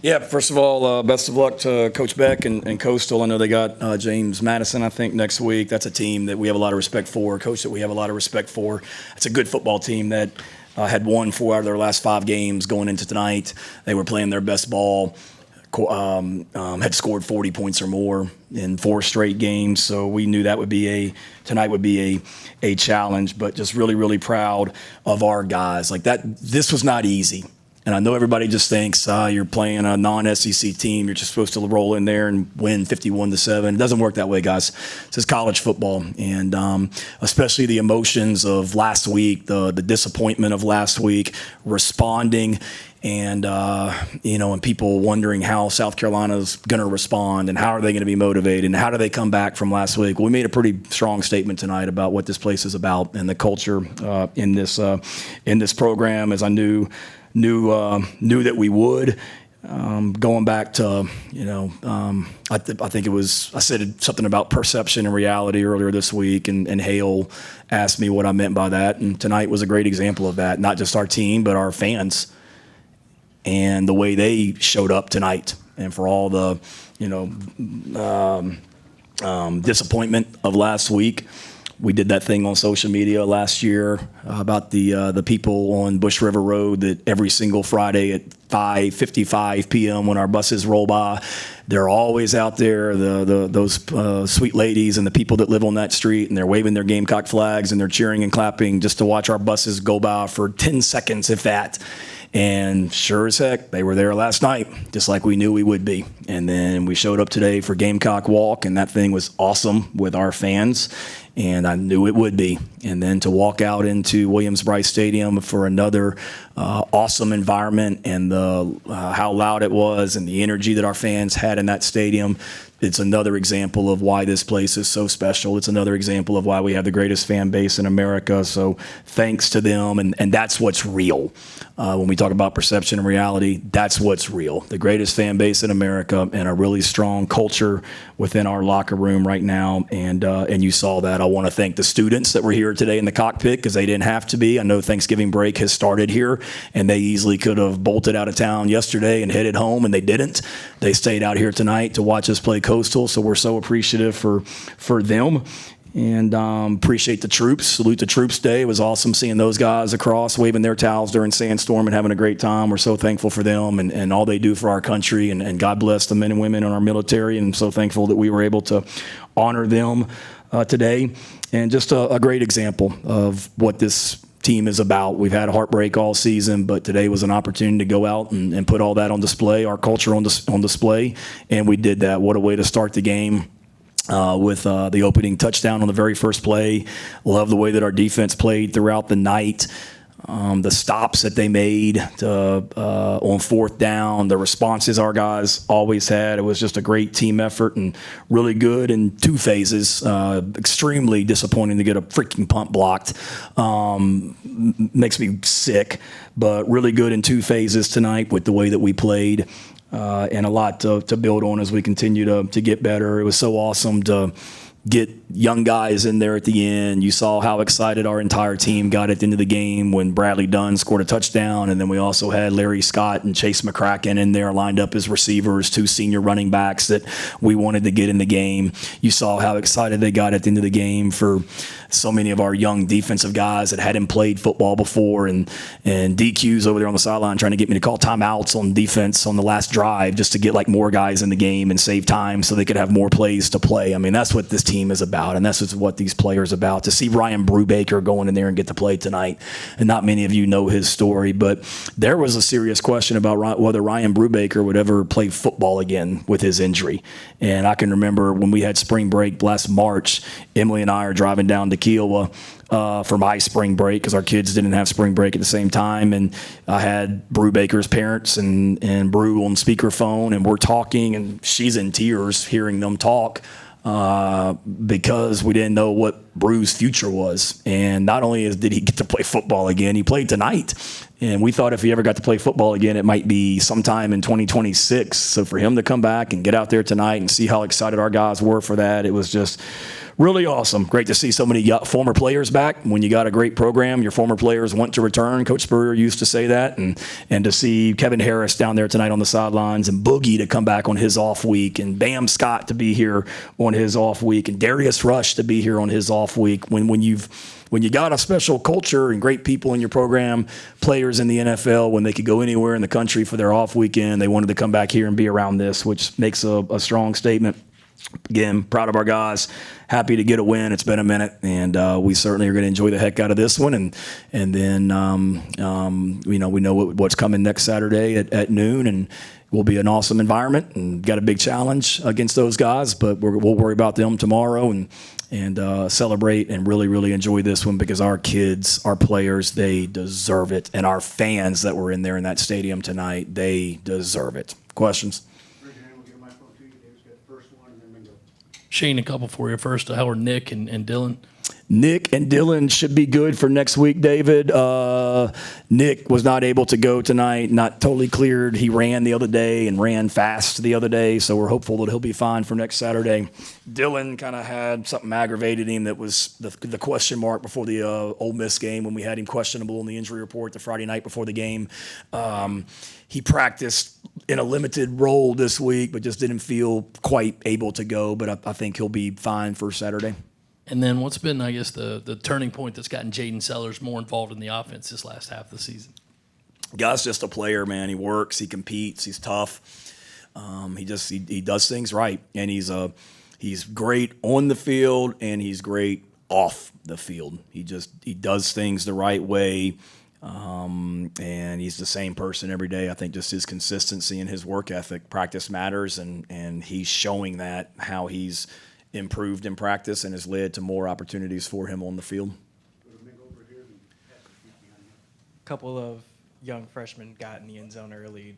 Yeah, first of all, best of luck to Coach Beck and Coastal. I know they got James Madison, I think, next week. That's a team that we have a lot of respect for, a coach that we have a lot of respect for. It's a good football team that had won 4 out of their last 5 games going into tonight. They were playing their best ball, had scored 40 points or more in 4 straight games. So we knew that tonight would be a challenge, but just really, really proud of our guys. Like that, this was not easy. And I know everybody just thinks you're playing a non-SEC team. You're just supposed to roll in there and win 51-7. It doesn't work that way, guys. This is college football, and especially the emotions of last week, the disappointment of last week, responding, and and people wondering how South Carolina's going to respond and how are they going to be motivated and how do they come back from last week. Well, we made a pretty strong statement tonight about what this place is about and the culture in this program, as I knew that we would. Going back to, I think it was, I said something about perception and reality earlier this week, and Hale asked me what I meant by that. And tonight was a great example of that, not just our team, but our fans and the way they showed up tonight. And for all the, disappointment of last week. We did that thing on social media last year about the people on Bush River Road that every single Friday at 5:55 p.m. when our buses roll by, they're always out there, those sweet ladies and the people that live on that street, and they're waving their Gamecock flags and they're cheering and clapping just to watch our buses go by for 10 seconds, if that. And sure as heck, they were there last night, just like we knew we would be. And then we showed up today for Gamecock Walk, and that thing was awesome with our fans, and I knew it would be. And then to walk out into Williams-Brice Stadium for another awesome environment, and how loud it was and the energy that our fans had in that stadium, it's another example of why this place is so special. It's another example of why we have the greatest fan base in America. So thanks to them, and that's what's real. When we talk about perception and reality, that's what's real. The greatest fan base in America and a really strong culture within our locker room right now, and you saw that. I want to thank the students that were here today in the cockpit because they didn't have to be. I know Thanksgiving break has started here, and they easily could have bolted out of town yesterday and headed home, and they didn't. They stayed out here tonight to watch us play Coastal, so we're so appreciative for them. And appreciate the troops. Salute the Troops Day. It was awesome seeing those guys across waving their towels during Sandstorm and having a great time. We're so thankful for them and all they do for our country. And God bless the men and women in our military. And I'm so thankful that we were able to honor them today. And just a great example of what this team is about. We've had heartbreak all season, but today was an opportunity to go out and put all that on display, our culture on display. And we did that. What a way to start the game. With the opening touchdown on the very first play. Love the way that our defense played throughout the night. The stops that they made on 4th down, the responses our guys always had. It was just a great team effort and really good in 2 phases. Extremely disappointing to get a freaking punt blocked. Makes me sick, but really good in 2 phases tonight with the way that we played. And a lot to build on as we continue to get better. It was so awesome to get young guys in there at the end. You saw how excited our entire team got at the end of the game when Bradley Dunn scored a touchdown, and then we also had Larry Scott and Chase McCracken in there lined up as receivers, 2 senior running backs that we wanted to get in the game. You saw how excited they got at the end of the game for so many of our young defensive guys that hadn't played football before, and DQs over there on the sideline trying to get me to call timeouts on defense on the last drive just to get like more guys in the game and save time so they could have more plays to play. I mean, that's what this team is about, and that's what these players are about. To see Ryan Brubaker going in there and get to play tonight, and not many of you know his story, but there was a serious question about whether Ryan Brubaker would ever play football again with his injury. And I can remember when we had spring break last March, Emily and I are driving down to Kiowa for my spring break because our kids didn't have spring break at the same time, and I had Brubaker's parents and Brew on speakerphone, and we're talking, and she's in tears hearing them talk because we didn't know what Brew's future was. And not only did he get to play football again, he played tonight. And we thought if he ever got to play football again, it might be sometime in 2026. So for him to come back and get out there tonight and see how excited our guys were for that, it was just Really awesome. Great to see so many former players back. When you got a great program, your former players want to return. Coach Spurrier used to say that. And to see Kevin Harris down there tonight on the sidelines, and Boogie to come back on his off week, and Bam Scott to be here on his off week, and Darius Rush to be here on his off week. When you got a special culture and great people in your program, players in the NFL, when they could go anywhere in the country for their off weekend, they wanted to come back here and be around this, which makes a strong statement. Again, proud of our guys. Happy to get a win. It's been a minute, and we certainly are going to enjoy the heck out of this one. And then we know what's coming next Saturday at noon, and will be an awesome environment. And got a big challenge against those guys, but we'll worry about them tomorrow and celebrate and really, really enjoy this one, because our kids, our players, they deserve it, and our fans that were in there in that stadium tonight, they deserve it. Questions? Shane, a couple for you. First, how are Nick and Dylan? Nick and Dylan should be good for next week, David. Nick was not able to go tonight, not totally cleared. He ran the other day and ran fast the other day, so we're hopeful that he'll be fine for next Saturday. Dylan kind of had something aggravated him that was the question mark before the Ole Miss game, when we had him questionable in the injury report the Friday night before the game. He practiced in a limited role this week, but just didn't feel quite able to go. But I think he'll be fine for Saturday. And then what's been, I guess, the turning point that's gotten Jaden Sellers more involved in the offense this last half of the season? Guy's just a player, man. He works, he competes, he's tough. He does things right, and he's great on the field, and he's great off the field. He does things the right way. And he's the same person every day. I think just his consistency and his work ethic, practice matters, and he's showing that, how he's improved in practice and has led to more opportunities for him on the field. A couple of young freshmen got in the end zone early.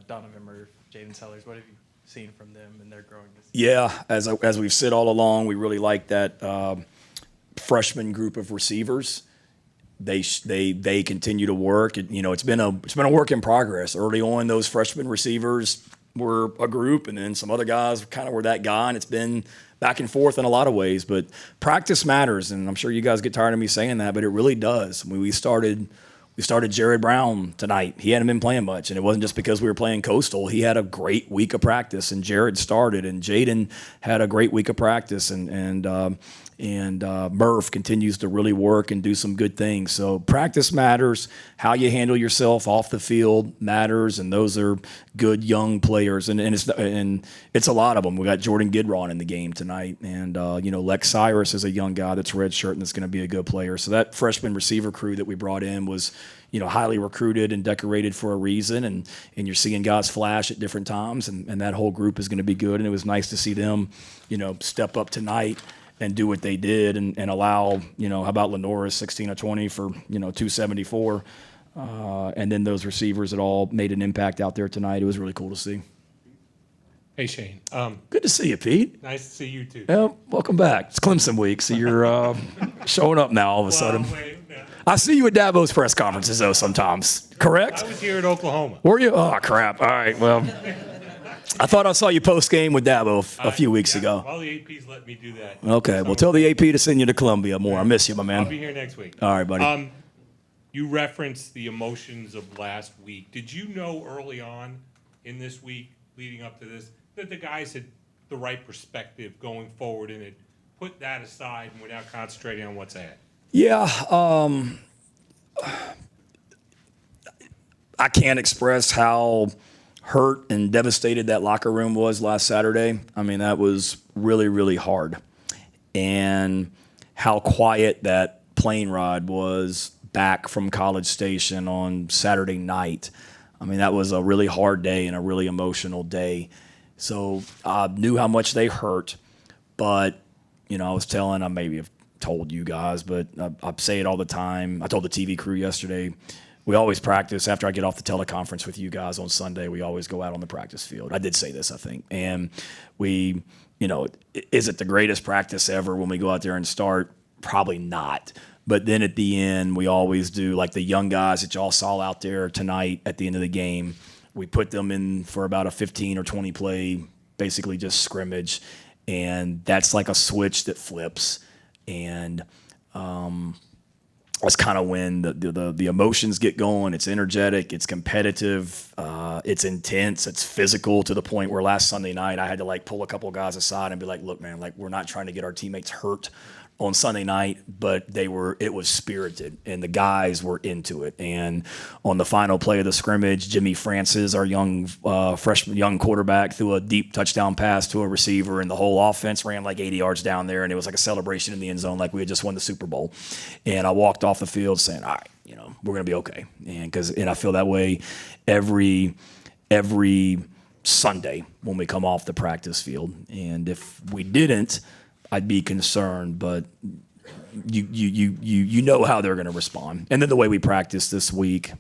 Donovan Murph, Jaden Sellers. What have you seen from them and their growing? Yeah, as we've said all along, we really like that freshman group of receivers. They continue to work. It's been a work in progress. Early on, those freshman receivers were a group, and then some other guys kind of were that guy, and it's been back and forth in a lot of ways. But practice matters, and I'm sure you guys get tired of me saying that, but it really does. I mean, we started Jared Brown tonight. He hadn't been playing much, and it wasn't just because we were playing Coastal. He had a great week of practice, and Jared started, and Jaden had a great week of practice, and Murph continues to really work and do some good things. So practice matters. How you handle yourself off the field matters, and those are good young players. And it's a lot of them. We got Jordan Gidron in the game tonight, and Lex Cyrus is a young guy that's redshirt and that's going to be a good player. So that freshman receiver crew that we brought in was highly recruited and decorated for a reason, and you're seeing guys flash at different times, and that whole group is going to be good. And it was nice to see them step up tonight and do what they did, and allow, how about Lenore's 16 of 20 for, 274. And then those receivers that all made an impact out there tonight. It was really cool to see. Hey, Shane. Good to see you, Pete. Nice to see you, too. Yeah, welcome back. It's Clemson week, so you're showing up now all of a sudden. Wait, no. I see you at Dabo's press conferences, though, sometimes. Correct? I was here at Oklahoma. Were you? Oh, crap. All right, well, I thought I saw you post-game with Dabo a few weeks ago. All the APs let me do that. Okay, well, tell the AP to send you to Columbia more. I miss you, my man. I'll be here next week. All right, buddy. You referenced the emotions of last week. Did you know early on in this week, leading up to this, that the guys had the right perspective going forward and had put that aside and were now concentrating on what's ahead? Yeah, I can't express how hurt and devastated that locker room was last Saturday. I mean, that was really, really hard. And how quiet that plane ride was back from College Station on Saturday night. I mean, that was a really hard day and a really emotional day. So I knew how much they hurt, but, I maybe have told you guys, but I say it all the time. I told the TV crew yesterday, we always practice after I get off the teleconference with you guys on Sunday. We always go out on the practice field. I did say this, I think. And we, is it the greatest practice ever when we go out there and start? Probably not. But then at the end, we always do, like the young guys that y'all saw out there tonight at the end of the game, we put them in for about a 15 or 20 play, basically just scrimmage. And that's like a switch that flips. And that's kind of when the emotions get going. It's energetic, it's competitive, it's intense, it's physical, to the point where last Sunday night I had to like pull a couple of guys aside and be like, look, man, like, we're not trying to get our teammates hurt on Sunday night, but it was spirited and the guys were into it. And on the final play of the scrimmage, Jimmy Francis, our young quarterback, threw a deep touchdown pass to a receiver, and the whole offense ran like 80 yards down there, and it was like a celebration in the end zone, like we had just won the Super Bowl. And I walked off the field saying, all right, we're going to be okay. And I feel that way every Sunday when we come off the practice field. And if we didn't, I'd be concerned, but you know how they're going to respond. And then the way we practice this week,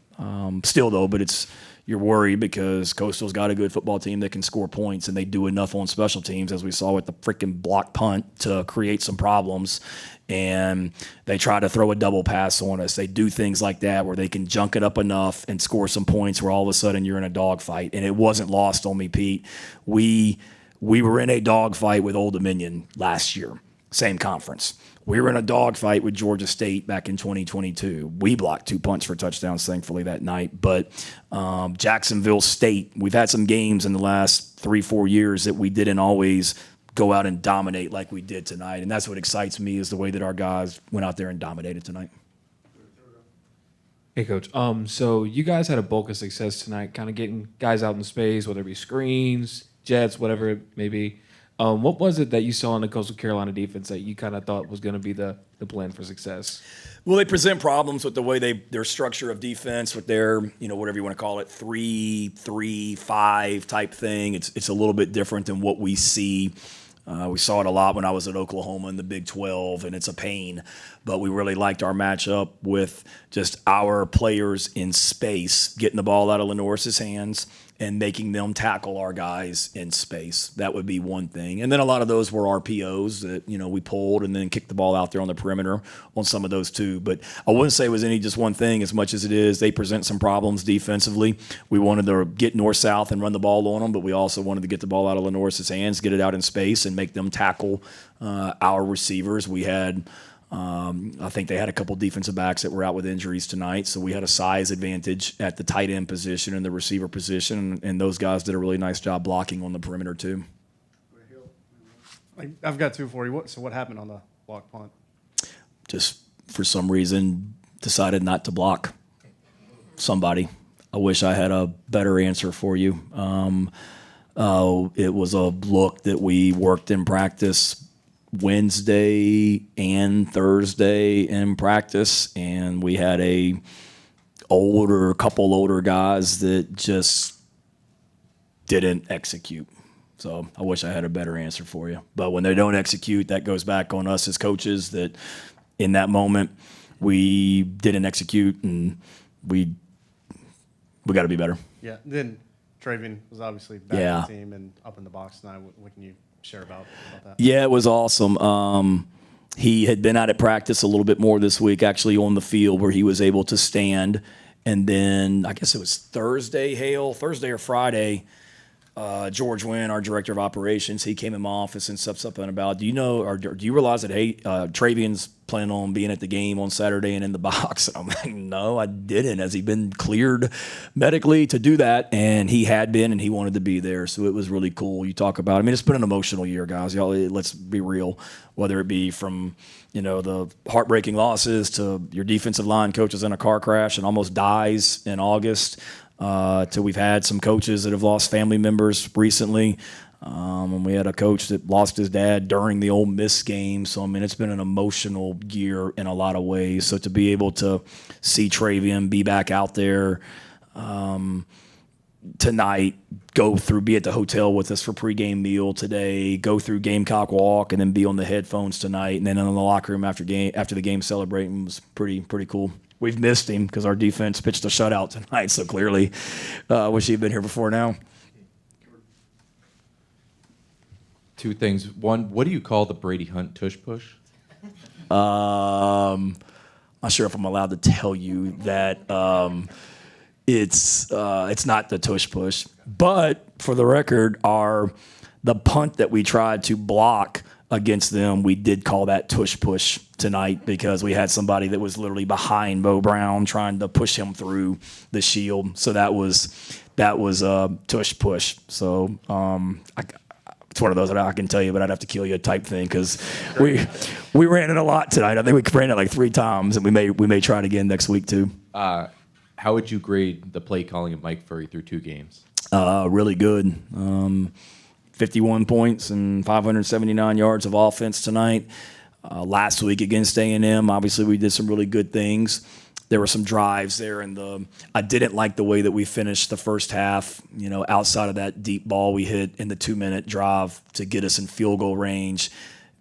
still though, but you're worried because Coastal's got a good football team that can score points, and they do enough on special teams, as we saw with the freaking block punt, to create some problems. And they try to throw a double pass on us. They do things like that where they can junk it up enough and score some points where all of a sudden you're in a dogfight. And it wasn't lost on me, Pete. We were in a dogfight with Old Dominion last year, same conference. We were in a dogfight with Georgia State back in 2022. We blocked 2 punts for touchdowns, thankfully, that night. But Jacksonville State, we've had some games in the last 3-4 years that we didn't always go out and dominate like we did tonight. And that's what excites me, is the way that our guys went out there and dominated tonight. Hey, Coach. So you guys had a bulk of success tonight, kind of getting guys out in space, whether it be screens, jets, whatever it may be. What was it that you saw in the Coastal Carolina defense that you kind of thought was going to be the plan for success? Well, they present problems with the way their structure of defense, with their, whatever you want to call it, 3-3-5 type thing. It's a little bit different than what we see. We saw it a lot when I was at Oklahoma in the Big 12, and it's a pain. But we really liked our matchup with just our players in space, getting the ball out of Lenoris's hands and making them tackle our guys in space. That would be one thing. And then a lot of those were RPOs that, we pulled and then kicked the ball out there on the perimeter on some of those too. But I wouldn't say it was any just one thing as much as it is they present some problems defensively. We wanted to get north-south and run the ball on them, but we also wanted to get the ball out of Lenoris's hands, get it out in space, and make them tackle our receivers. We had I think they had a couple defensive backs that were out with injuries tonight, so we had a size advantage at the tight end position and the receiver position, and those guys did a really nice job blocking on the perimeter too. I've got two for you. So what happened on the block punt? Just for some reason decided not to block somebody. I wish I had a better answer for you. It was a look that we worked in practice Wednesday and Thursday in practice, and we had a couple older guys that just didn't execute. So I wish I had a better answer for you. But when they don't execute, that goes back on us as coaches, that in that moment we didn't execute, and we got to be better. Yeah. Then Travian was obviously back in the team and up in the box tonight. What can you share about that? Yeah, it was awesome. He had been out at practice a little bit more this week, actually on the field, where he was able to stand. And then I guess it was Thursday or Friday, George Wynn, our director of operations, he came in my office and said something about, do you realize that, Travian's planning on being at the game on Saturday and in the box? And I'm like, no, I didn't. Has he been cleared medically to do that? And he had been, and he wanted to be there. So it was really cool. You talk about, it's been an emotional year, guys. Y'all, let's be real. Whether it be from, the heartbreaking losses to your defensive line coaches in a car crash and almost dies in August, till we've had some coaches that have lost family members recently. And we had a coach that lost his dad during the Ole Miss game. So, it's been an emotional year in a lot of ways. So to be able to see Travian be back out there tonight, be at the hotel with us for pregame meal today, go through Gamecock Walk, and then be on the headphones tonight, and then in the locker room after the game celebrating was pretty cool. We've missed him because our defense pitched a shutout tonight, so clearly wish he'd been here before now. Two things. One, what do you call the Brady Hunt tush push? Not sure if I'm allowed to tell you that. It's not the tush push, but for the record, the punt that we tried to block against them, we did call that tush push tonight because we had somebody that was literally behind Bo Brown trying to push him through the shield. So that was tush push. So it's one of those that I can tell you, but I'd have to kill you type thing because we ran it a lot tonight. I think we ran it like 3 times, and we may try it again next week too. How would you grade the play calling of Mike Furry through 2 games? Really good. 51 points and 579 yards of offense tonight. Last week against A&M, obviously we did some really good things. There were some drives there, and I didn't like the way that we finished the first half. You know, outside of that deep ball we hit in the 2-minute drive to get us in field goal range,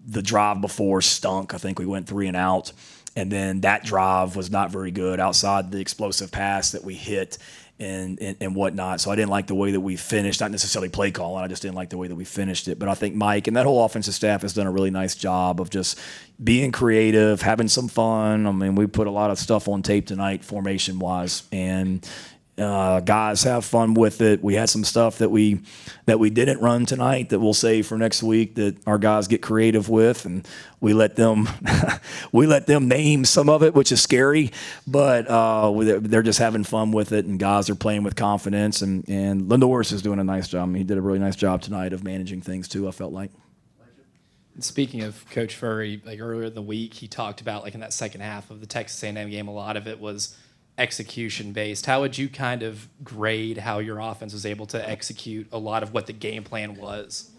the drive before stunk. I think we went 3 and out, and then that drive was not very good outside the explosive pass that we hit and whatnot. So I didn't like the way that we finished, not necessarily play calling. I just didn't like the way that we finished it. But I think Mike and that whole offensive staff has done a really nice job of just being creative, having some fun. I mean, we put a lot of stuff on tape tonight, formation-wise, and guys have fun with it. We had some stuff that we didn't run tonight that we'll save for next week that our guys get creative with, and we let them name some of it, which is scary, but they're just having fun with it, and guys are playing with confidence, and Lindorus is doing a nice job. I mean, he did a really nice job tonight of managing things too, I felt like. Speaking of Coach Furry, like earlier in the week, he talked about like in that second half of the Texas A&M game, a lot of it was execution based. How would you kind of grade how your offense was able to execute a lot of what the game plan was?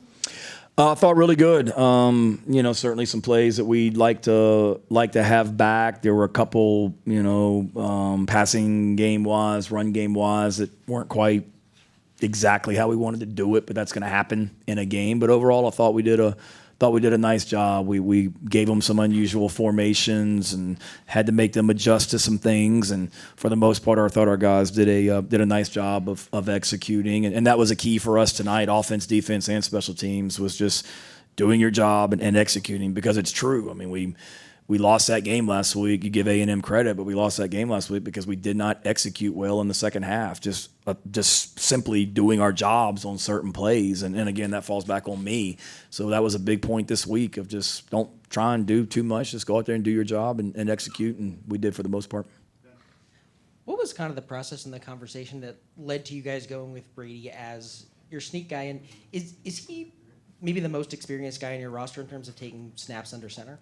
I thought really good. You know, certainly some plays that we'd like to have back. There were a couple, you know, passing game wise, run game wise that weren't quite exactly how we wanted to do it, but that's going to happen in a game. But overall, I thought we did a nice job. We gave them some unusual formations and had to make them adjust to some things. And for the most part, I thought our guys did a nice job of executing. And that was a key for us tonight. Offense, defense, and special teams was just doing your job and executing, because it's true. I mean, we lost that game last week. You give A&M credit, but we lost that game last week because we did not execute well in the second half. Just simply doing our jobs on certain plays, and again, that falls back on me. So that was a big point this week of just don't try and do too much. Just go out there and do your job and execute, and we did for the most part. What was kind of the process and the conversation that led to you guys going with Brady as your sneak guy? And is he maybe the most experienced guy in your roster in terms of taking snaps under center?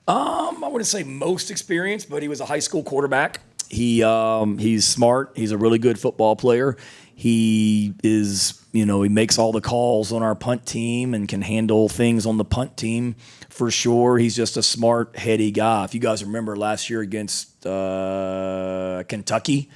I wouldn't say most experienced, but he was a high school quarterback. He's smart. He's a really good football player. He is, you know, he makes all the calls on our punt team and can handle things on the punt team for sure. He's just a smart, heady guy. If you guys remember last year against Kentucky,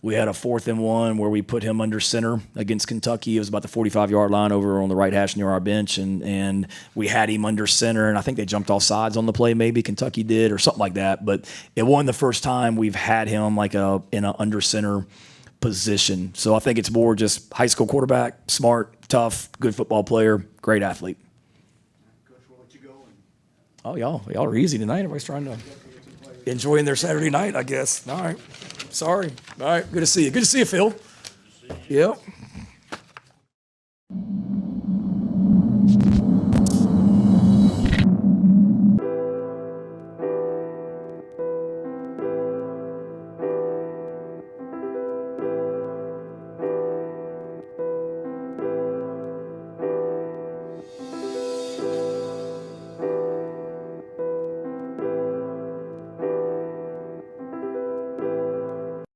we had a 4th and 1 where we put him under center against Kentucky. It was about the 45-yard line over on the right hash near our bench, and we had him under center, and I think they jumped off sides on the play, maybe Kentucky did or something like that. But it wasn't the first time we've had him like in an under center position. So I think it's more just high school quarterback, smart, tough, good football player, great athlete. Coach, we'll let you go. Oh, y'all are easy tonight. Everybody's trying to enjoying their Saturday night, I guess. All right. Sorry. All right. Good to see you. Good to see you, Phil. Yep.